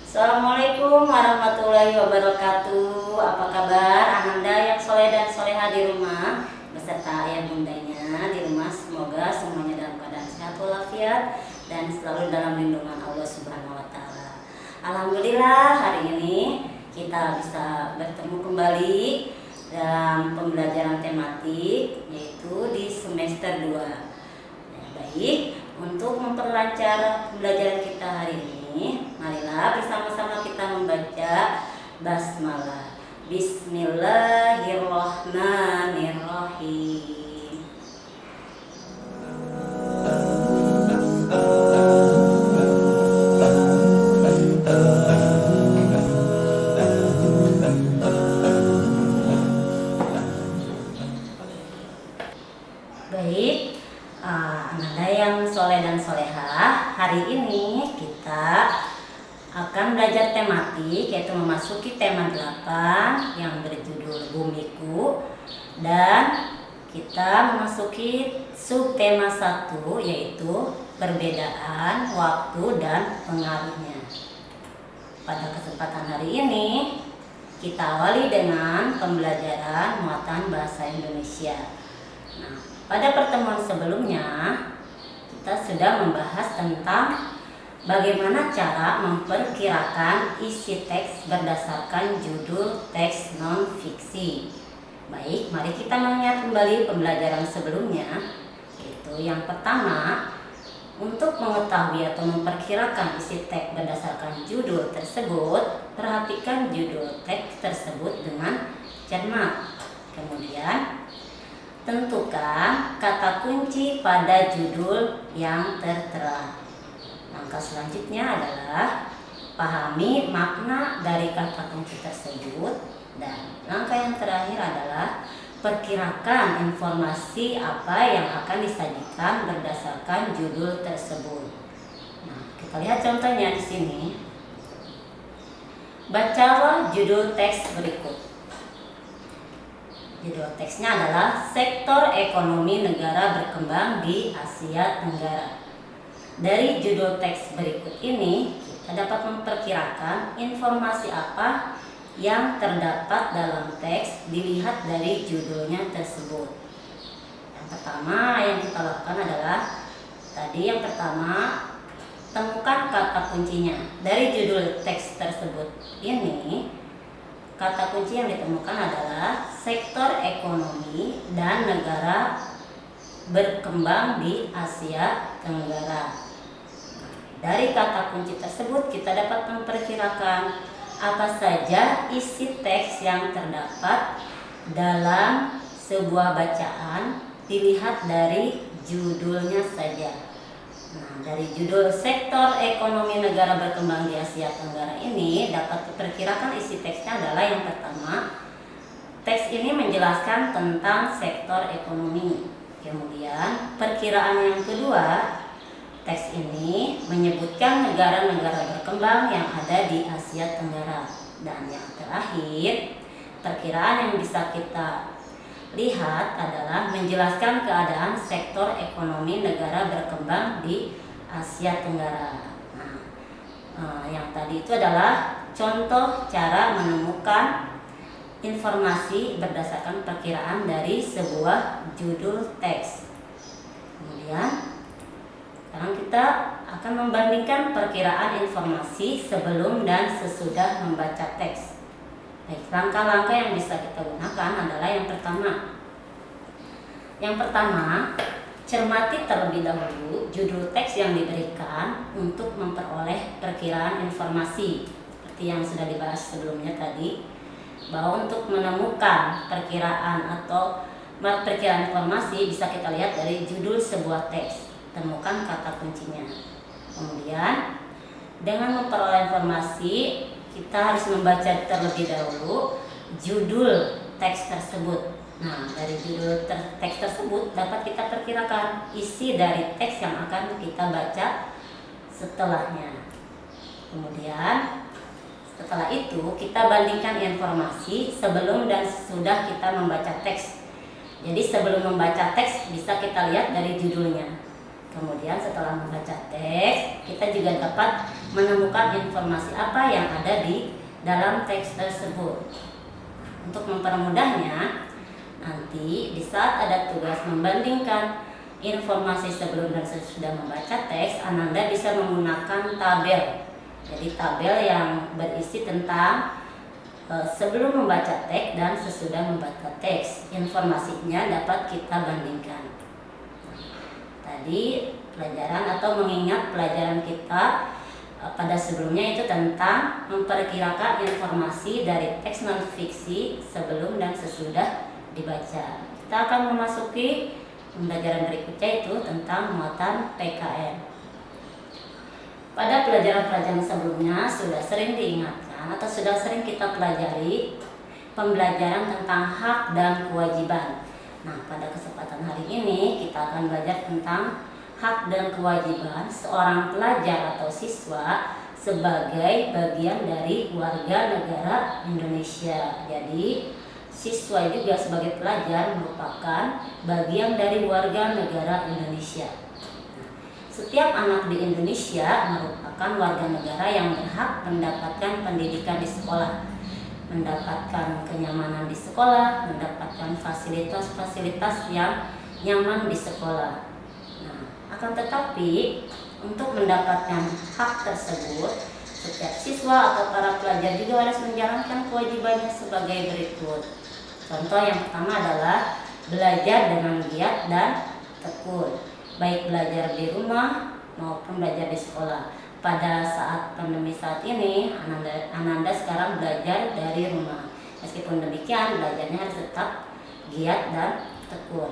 Assalamualaikum warahmatullahi wabarakatuh. Apa kabar Ananda yang soleh dan soleha di rumah beserta ayah bundanya di rumah? Semoga semuanya dalam keadaan sehat walafiat dan selalu dalam lindungan Allah Subhanahu wa Ta'ala. Alhamdulillah, hari ini kita bisa bertemu kembali dalam pembelajaran tematik, yaitu di semester 2. Baik, untuk memperlancar pembelajaran kita hari ini, marilah bersama-sama kita membaca basmalah. Bismillahirrahmanirrahim. Baik, Ananda yang soleh dan soleha, hari ini kita akan belajar tematik, yaitu memasuki tema 8 yang berjudul Bumiku, dan kita memasuki subtema 1, yaitu perbedaan waktu dan pengaruhnya. Pada kesempatan hari ini kita awali dengan pembelajaran muatan bahasa Indonesia. Nah, pada pertemuan sebelumnya kita sudah membahas tentang bagaimana cara memperkirakan isi teks berdasarkan judul teks non-fiksi. Baik, mari kita mengingat kembali pembelajaran sebelumnya. Itu yang pertama, untuk mengetahui atau memperkirakan isi teks berdasarkan judul tersebut, perhatikan judul teks tersebut dengan cermat. Kemudian, tentukan kata kunci pada judul yang tertera. Langkah selanjutnya adalah pahami makna dari kata kunci tersebut, dan langkah yang terakhir adalah perkirakan informasi apa yang akan disajikan berdasarkan judul tersebut. Nah, kita lihat contohnya di sini. Bacalah judul teks berikut. Judul teksnya adalah Sektor Ekonomi Negara Berkembang di Asia Tenggara. Dari judul teks berikut ini, kita dapat memperkirakan informasi apa yang terdapat dalam teks dilihat dari judulnya tersebut. Yang pertama yang kita lakukan adalah yang pertama, temukan kata kuncinya. Dari judul teks tersebut ini, kata kunci yang ditemukan adalah sektor ekonomi dan negara berkembang di Asia Tenggara. Dari kata kunci tersebut kita dapat memperkirakan apa saja isi teks yang terdapat dalam sebuah bacaan dilihat dari judulnya saja. Nah, dari judul sektor ekonomi negara berkembang di Asia Tenggara ini dapat diperkirakan isi teksnya adalah yang pertama, teks ini menjelaskan tentang sektor ekonomi. Kemudian perkiraan yang kedua, teks ini menyebutkan negara-negara berkembang yang ada di Asia Tenggara. Dan yang terakhir, perkiraan yang bisa kita lihat adalah menjelaskan keadaan sektor ekonomi negara berkembang di Asia Tenggara. Nah, yang tadi itu adalah contoh cara menemukan informasi berdasarkan perkiraan dari sebuah judul teks. Kemudian, sekarang kita akan membandingkan perkiraan informasi sebelum dan sesudah membaca teks. Baik, langkah-langkah yang bisa kita gunakan adalah yang pertama. Yang pertama, cermati terlebih dahulu judul teks yang diberikan untuk memperoleh perkiraan informasi. Seperti yang sudah dibahas sebelumnya tadi, bahwa untuk menemukan perkiraan atau perkiraan informasi bisa kita lihat dari judul sebuah teks. Temukan kata kuncinya. Kemudian, dengan memperoleh informasi, kita harus membaca terlebih dahulu judul teks tersebut. Nah, dari judul teks tersebut dapat kita perkirakan isi dari teks yang akan kita baca setelahnya. Kemudian, setelah itu kita bandingkan informasi sebelum dan sesudah kita membaca teks. Jadi sebelum membaca teks bisa kita lihat dari judulnya. Kemudian setelah membaca teks, kita juga dapat menemukan informasi apa yang ada di dalam teks tersebut. Untuk mempermudahnya, nanti di saat ada tugas membandingkan informasi sebelum dan sesudah membaca teks, Ananda bisa menggunakan tabel. Jadi tabel yang berisi tentang sebelum membaca teks dan sesudah membaca teks. Informasinya dapat kita bandingkan. Tadi pelajaran atau mengingat pelajaran kita pada sebelumnya itu tentang memperkirakan informasi dari teks non fiksi sebelum dan sesudah dibaca. Kita akan memasuki pembelajaran berikutnya itu tentang muatan PKN. Pada pelajaran-pelajaran sebelumnya sudah sering diingatkan atau sudah sering kita pelajari pembelajaran tentang hak dan kewajiban. Nah, pada kesempatan hari ini kita akan belajar tentang hak dan kewajiban seorang pelajar atau siswa sebagai bagian dari warga negara Indonesia. Jadi, siswa juga sebagai pelajar merupakan bagian dari warga negara Indonesia. Setiap anak di Indonesia merupakan warga negara yang berhak mendapatkan pendidikan di sekolah, mendapatkan kenyamanan di sekolah, mendapatkan fasilitas-fasilitas yang nyaman di sekolah. Nah, akan tetapi untuk mendapatkan hak tersebut, setiap siswa atau para pelajar juga harus menjalankan kewajibannya sebagai berikut. Contoh yang pertama adalah belajar dengan giat dan tekun, baik belajar di rumah maupun belajar di sekolah. Pada saat pandemi saat ini, Ananda sekarang belajar dari rumah. Meskipun demikian, belajarnya harus tetap giat dan tekun.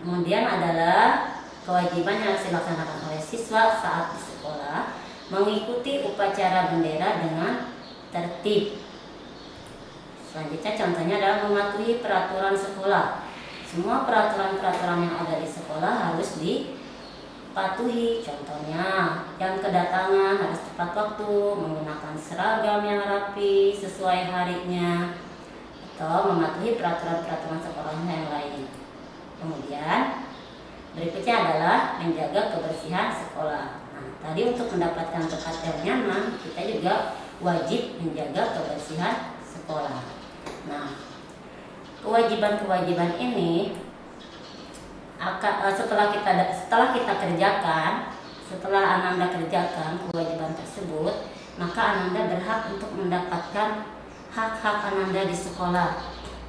Kemudian adalah kewajiban yang harus dilaksanakan oleh siswa saat di sekolah, mengikuti upacara bendera dengan tertib. Selanjutnya contohnya adalah mematuhi peraturan sekolah. Semua peraturan-peraturan yang ada di sekolah harus dipatuhi. Contohnya, jam kedatangan harus tepat waktu, menggunakan seragam yang rapi sesuai harinya, atau mematuhi peraturan-peraturan sekolah yang lain. Kemudian, berikutnya adalah menjaga kebersihan sekolah. Nah, tadi untuk mendapatkan tempat yang nyaman, kita juga wajib menjaga kebersihan sekolah. Nah, kewajiban-kewajiban ini setelah kita kerjakan, setelah Ananda kerjakan kewajiban tersebut, maka Ananda berhak untuk mendapatkan hak-hak Ananda di sekolah.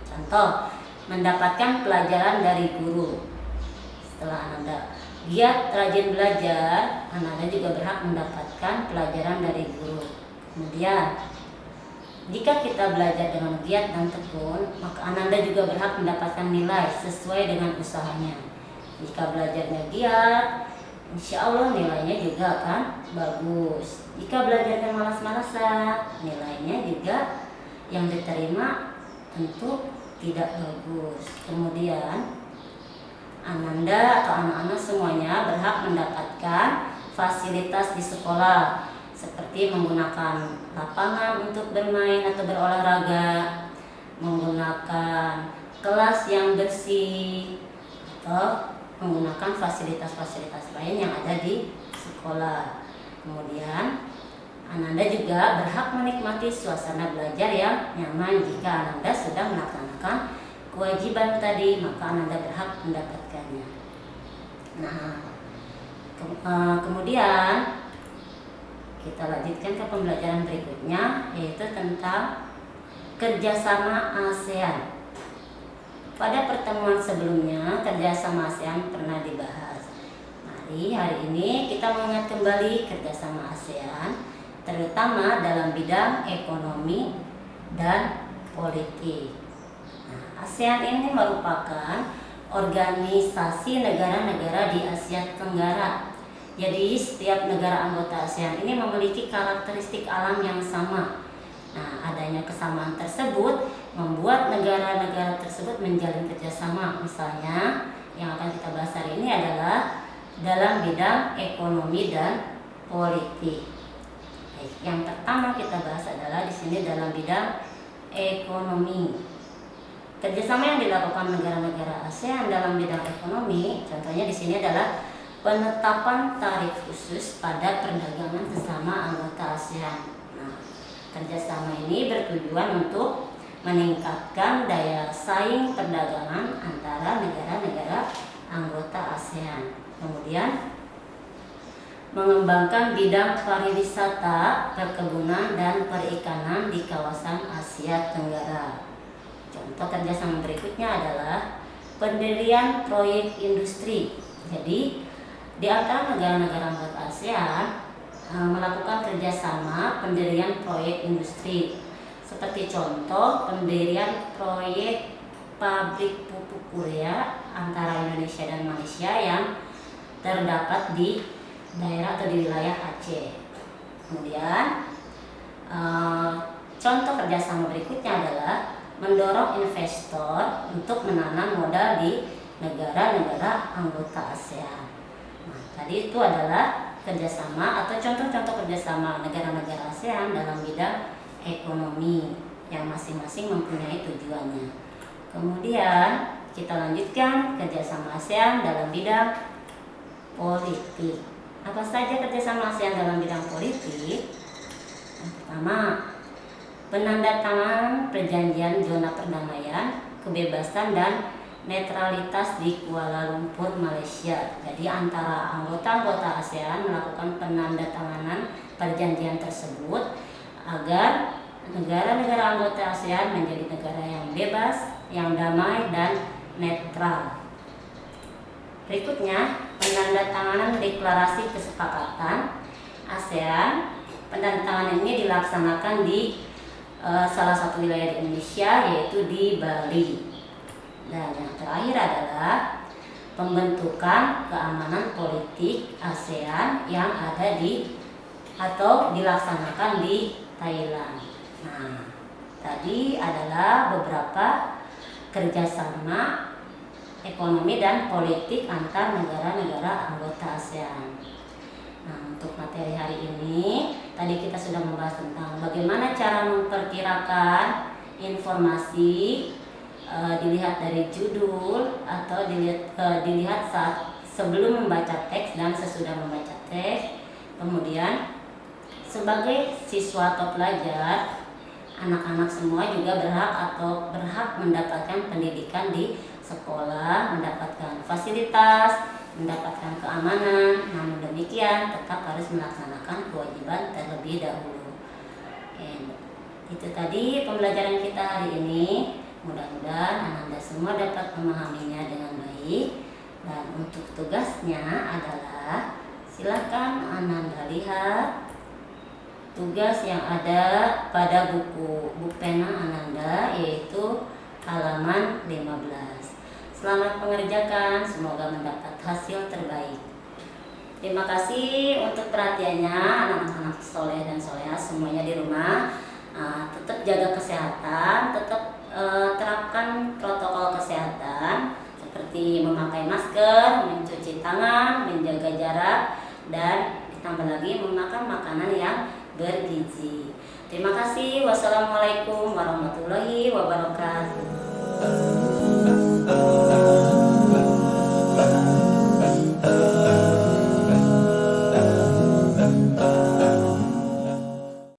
Contoh, mendapatkan pelajaran dari guru. Setelah Ananda giat rajin belajar, Ananda juga berhak mendapatkan pelajaran dari guru. Kemudian, jika kita belajar dengan giat dan tekun, maka Ananda juga berhak mendapatkan nilai sesuai dengan usahanya. Jika belajarnya giat, insya Allah nilainya juga akan bagus. Jika belajarnya malas-malasan, nilainya juga yang diterima tentu tidak bagus. Kemudian, Ananda atau anak-anak semuanya berhak mendapatkan fasilitas di sekolah, seperti menggunakan lapangan untuk bermain atau berolahraga, menggunakan kelas yang bersih, atau menggunakan fasilitas-fasilitas lain yang ada di sekolah. Kemudian, Ananda juga berhak menikmati suasana belajar yang nyaman. Jika Ananda sudah melaksanakan kewajiban tadi, maka Ananda berhak mendapatkannya. Nah, kemudian kita lanjutkan ke pembelajaran berikutnya, yaitu tentang kerjasama ASEAN. Pada pertemuan sebelumnya, kerjasama ASEAN pernah dibahas. Mari hari ini kita mengingat kembali kerjasama ASEAN, terutama dalam bidang ekonomi dan politik. Nah, ASEAN ini merupakan organisasi negara-negara di Asia Tenggara. Jadi setiap negara anggota ASEAN ini memiliki karakteristik alam yang sama. Nah, adanya kesamaan tersebut membuat negara-negara tersebut menjalin kerjasama. Misalnya, yang akan kita bahas hari ini adalah dalam bidang ekonomi dan politik. Yang pertama kita bahas adalah di sini dalam bidang ekonomi. Kerjasama yang dilakukan negara-negara ASEAN dalam bidang ekonomi, contohnya di sini adalah penetapan tarif khusus pada perdagangan sesama anggota ASEAN. Nah, kerjasama ini bertujuan untuk meningkatkan daya saing perdagangan antara negara-negara anggota ASEAN. Kemudian mengembangkan bidang pariwisata, perkebunan, dan perikanan di kawasan Asia Tenggara. Contoh kerjasama berikutnya adalah pendirian proyek industri. Jadi, di antara negara-negara anggota ASEAN melakukan kerjasama pendirian proyek industri. Seperti contoh pendirian proyek pabrik pupuk urea antara Indonesia dan Malaysia yang terdapat di daerah atau di wilayah Aceh. Kemudian contoh kerjasama berikutnya adalah mendorong investor untuk menanam modal di negara-negara anggota ASEAN. Nah, tadi itu adalah kerjasama atau contoh-contoh kerjasama negara-negara ASEAN dalam bidang ekonomi yang masing-masing mempunyai tujuannya. Kemudian kita lanjutkan kerjasama ASEAN dalam bidang politik. Apa saja kerjasama ASEAN dalam bidang politik? Yang pertama, penandatanganan perjanjian zona perdamaian, kebebasan, dan netralitas di Kuala Lumpur, Malaysia. Jadi antara anggota-anggota ASEAN melakukan penandatanganan perjanjian tersebut agar negara-negara anggota ASEAN menjadi negara yang bebas, yang damai, dan netral. Berikutnya, penandatanganan deklarasi kesepakatan ASEAN. Penandatanganan ini dilaksanakan di salah satu wilayah di Indonesia, yaitu di Bali. Dan yang terakhir adalah pembentukan keamanan politik ASEAN yang ada di atau dilaksanakan di Thailand. Nah, tadi adalah beberapa kerjasama ekonomi dan politik antar negara-negara anggota ASEAN. Nah, untuk materi hari ini tadi kita sudah membahas tentang bagaimana cara memperkirakan informasi, dilihat dari judul atau dilihat saat sebelum membaca teks dan sesudah membaca teks. Kemudian sebagai siswa atau pelajar, anak-anak semua juga berhak mendapatkan pendidikan di sekolah, mendapatkan fasilitas, mendapatkan keamanan. Namun demikian tetap harus melaksanakan kewajiban terlebih dahulu. Oke, itu tadi pembelajaran kita hari ini. Mudah-mudahan Ananda semua dapat memahaminya dengan baik. Dan untuk tugasnya adalah silakan Ananda lihat tugas yang ada pada buku pena Ananda, yaitu halaman 15. Selamat mengerjakan, semoga mendapat hasil terbaik. Terima kasih untuk perhatiannya anak-anak soleh dan soleha semuanya di rumah. Tetap jaga kesehatan, tetap terapkan protokol kesehatan seperti memakai masker, mencuci tangan, menjaga jarak, dan ditambah lagi memakan makanan yang bergizi. Terima kasih. Wassalamualaikum warahmatullahi wabarakatuh.